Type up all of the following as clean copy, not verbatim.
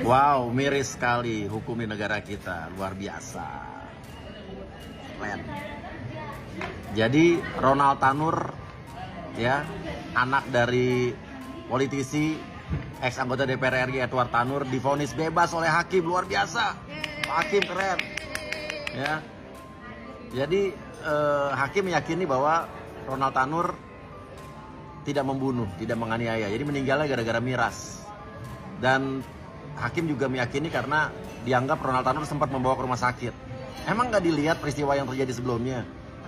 Wow, miris sekali hukum di negara kita, luar biasa. Keren. Jadi Ronald Tanur, ya, anak dari politisi ex anggota DPR RI Edward Tanur divonis bebas oleh hakim, luar biasa. Hakim keren. Ya. Jadi hakim meyakini bahwa Ronald Tanur tidak membunuh, tidak menganiaya. Jadi meninggalnya gara-gara miras. Dan hakim juga meyakini karena dianggap Ronald Tanur sempat membawa ke rumah sakit. Emang nggak dilihat peristiwa yang terjadi sebelumnya?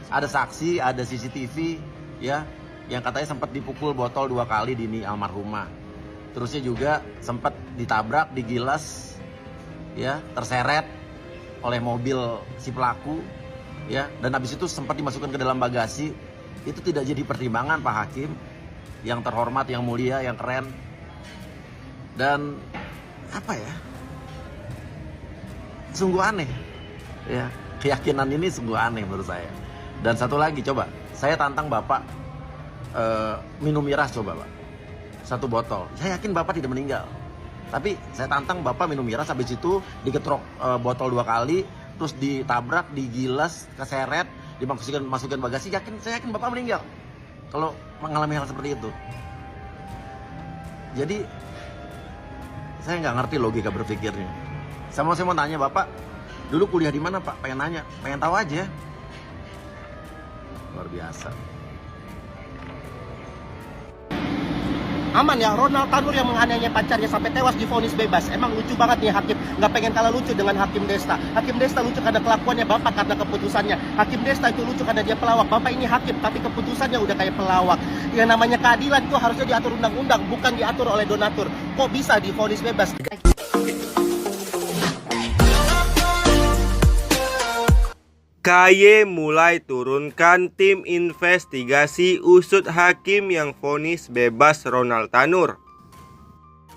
Ada saksi, ada CCTV, ya, yang katanya sempat dipukul botol 2 kali Dini almarhumah. Terusnya juga sempat ditabrak, digilas, ya, terseret oleh mobil si pelaku, ya, dan habis itu sempat dimasukkan ke dalam bagasi. Itu tidak jadi pertimbangan Pak Hakim, yang terhormat, yang mulia, yang keren. Dan apa ya, sungguh aneh, ya, keyakinan ini sungguh aneh menurut saya. Dan satu lagi, coba saya tantang Bapak minum miras, coba Pak, 1 botol, saya yakin Bapak tidak meninggal. Tapi saya tantang Bapak minum miras, habis itu diketrok botol 2 kali, terus ditabrak, digilas, keseret, dimasukkan bagasi, saya yakin Bapak meninggal kalau mengalami hal seperti itu. Jadi saya nggak ngerti logika berpikirnya. Saya mau tanya Bapak, dulu kuliah di mana Pak? Pengen nanya, pengen tahu aja. Luar biasa. Aman ya, Ronald Tanur yang menganiaya pacarnya sampai tewas divonis bebas. Emang lucu banget nih hakim, nggak pengen kalah lucu dengan Hakim Desta. Hakim Desta lucu karena kelakuannya, Bapak karena keputusannya. Hakim Desta itu lucu karena dia pelawak. Bapak ini hakim, tapi keputusannya udah kayak pelawak. Yang namanya keadilan itu harusnya diatur undang-undang, bukan diatur oleh donatur. Kok bisa divonis bebas? KY mulai turunkan tim investigasi usut hakim yang vonis bebas Ronald Tanur.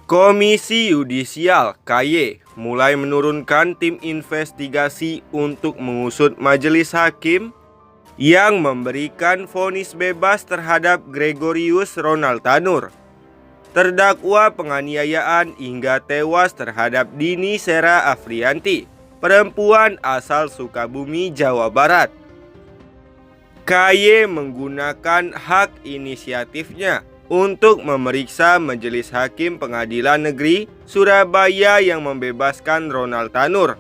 Komisi Yudisial KY mulai menurunkan tim investigasi untuk mengusut majelis hakim yang memberikan vonis bebas terhadap Gregorius Ronald Tanur, terdakwa penganiayaan hingga tewas terhadap Dini Sera Afrianti, perempuan asal Sukabumi, Jawa Barat. KY menggunakan hak inisiatifnya untuk memeriksa Majelis Hakim Pengadilan Negeri Surabaya yang membebaskan Ronald Tanur.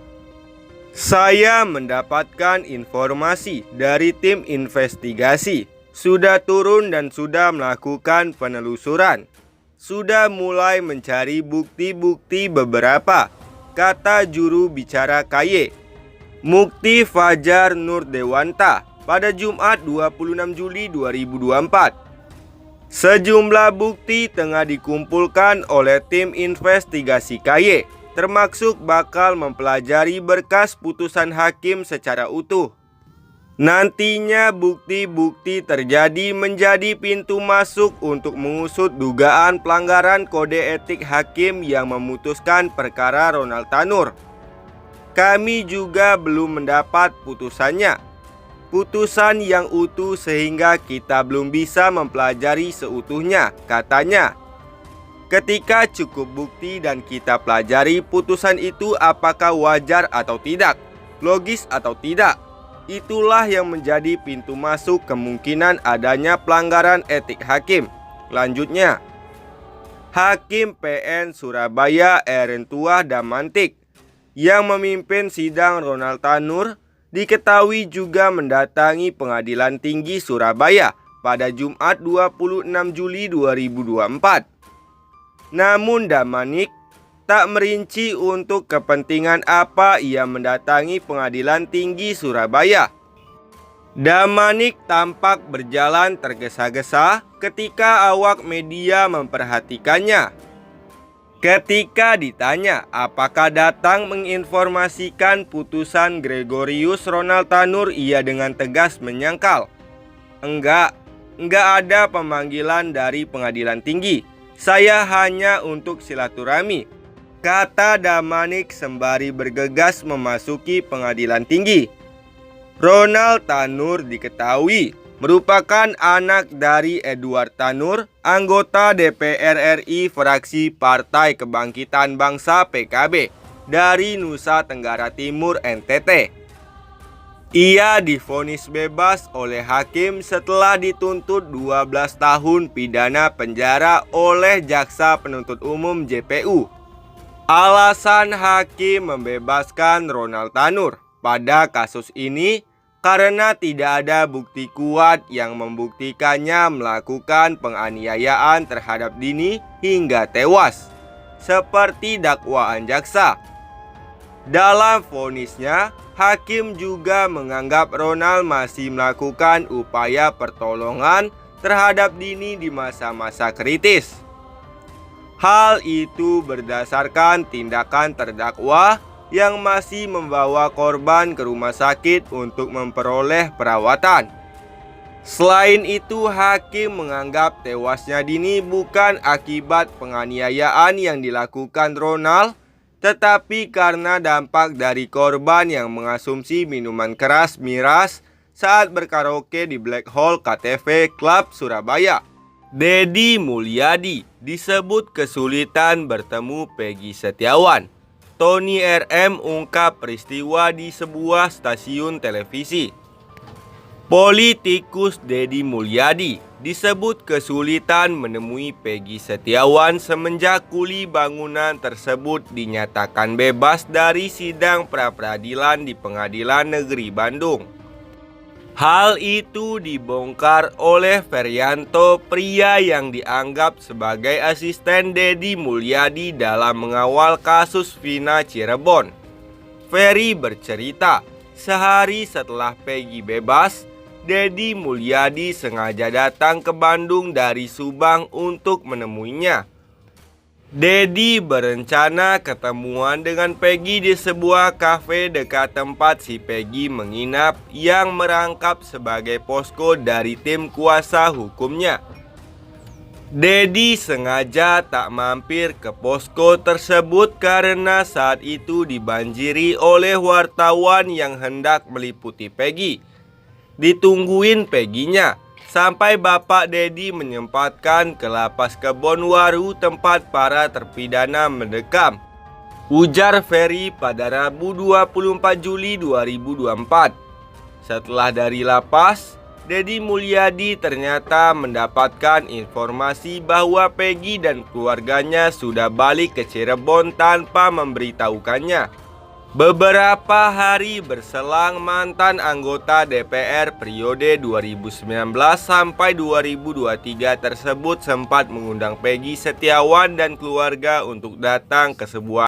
Saya mendapatkan informasi dari tim investigasi, sudah turun dan sudah melakukan penelusuran, sudah mulai mencari bukti-bukti beberapa, kata juru bicara KY, Mukti Fajar Nur Dewanta, pada Jumat 26 Juli 2024. Sejumlah bukti tengah dikumpulkan oleh tim investigasi KY, termasuk bakal mempelajari berkas putusan hakim secara utuh. Nantinya bukti-bukti terjadi menjadi pintu masuk untuk mengusut dugaan pelanggaran kode etik hakim yang memutuskan perkara Ronald Tanur. Kami juga belum mendapat putusannya, putusan yang utuh, sehingga kita belum bisa mempelajari seutuhnya, katanya. Ketika cukup bukti dan kita pelajari putusan itu apakah wajar atau tidak, logis atau tidak, itulah yang menjadi pintu masuk kemungkinan adanya pelanggaran etik hakim. Lanjutnya, Hakim PN Surabaya Erentuah Damantik yang memimpin sidang Ronald Tanur diketahui juga mendatangi Pengadilan Tinggi Surabaya pada Jumat 26 Juli 2024. Namun Damanik tak merinci untuk kepentingan apa ia mendatangi Pengadilan Tinggi Surabaya. Damanik tampak berjalan tergesa-gesa ketika awak media memperhatikannya. Ketika ditanya apakah datang menginformasikan putusan Gregorius Ronald Tanur, ia dengan tegas menyangkal, Enggak ada pemanggilan dari Pengadilan Tinggi. Saya hanya untuk silaturahmi, kata Damanik sembari bergegas memasuki Pengadilan Tinggi. Ronald Tanur diketahui merupakan anak dari Edward Tanur, anggota DPR RI fraksi Partai Kebangkitan Bangsa PKB dari Nusa Tenggara Timur NTT. Ia divonis bebas oleh hakim setelah dituntut 12 tahun pidana penjara oleh Jaksa Penuntut Umum JPU. Alasan hakim membebaskan Ronald Tanur pada kasus ini karena tidak ada bukti kuat yang membuktikannya melakukan penganiayaan terhadap Dini hingga tewas, seperti dakwaan jaksa. Dalam vonisnya, hakim juga menganggap Ronald masih melakukan upaya pertolongan terhadap Dini di masa-masa kritis. Hal itu berdasarkan tindakan terdakwa yang masih membawa korban ke rumah sakit untuk memperoleh perawatan. Selain itu, hakim menganggap tewasnya Dini bukan akibat penganiayaan yang dilakukan Ronald, tetapi karena dampak dari korban yang mengasumsi minuman keras miras saat berkaraoke di Black Hole KTV Club Surabaya. Deddy Mulyadi disebut kesulitan bertemu Peggy Setiawan. Tony RM ungkap peristiwa di sebuah stasiun televisi. Politikus Deddy Mulyadi disebut kesulitan menemui Peggy Setiawan semenjak kuli bangunan tersebut dinyatakan bebas dari sidang pra-peradilan di Pengadilan Negeri Bandung. Hal itu dibongkar oleh Ferianto, pria yang dianggap sebagai asisten Deddy Mulyadi dalam mengawal kasus Vina Cirebon. Ferry bercerita, sehari setelah Peggy bebas, Deddy Mulyadi sengaja datang ke Bandung dari Subang untuk menemuinya. Deddy berencana ketemuan dengan Peggy di sebuah kafe dekat tempat si Peggy menginap yang merangkap sebagai posko dari tim kuasa hukumnya. Deddy sengaja tak mampir ke posko tersebut karena saat itu dibanjiri oleh wartawan yang hendak meliputi Peggy. Ditungguin Peggy-nya sampai bapak Deddy menyempatkan ke lapas Kebonwaru tempat para terpidana mendekam, ujar Ferry pada Rabu 24 Juli 2024. Setelah dari lapas, Deddy Mulyadi ternyata mendapatkan informasi bahwa Peggy dan keluarganya sudah balik ke Cirebon tanpa memberitahukannya. Beberapa hari berselang, mantan anggota DPR periode 2019 sampai 2023 tersebut sempat mengundang Peggy Setiawan dan keluarga untuk datang ke sebuah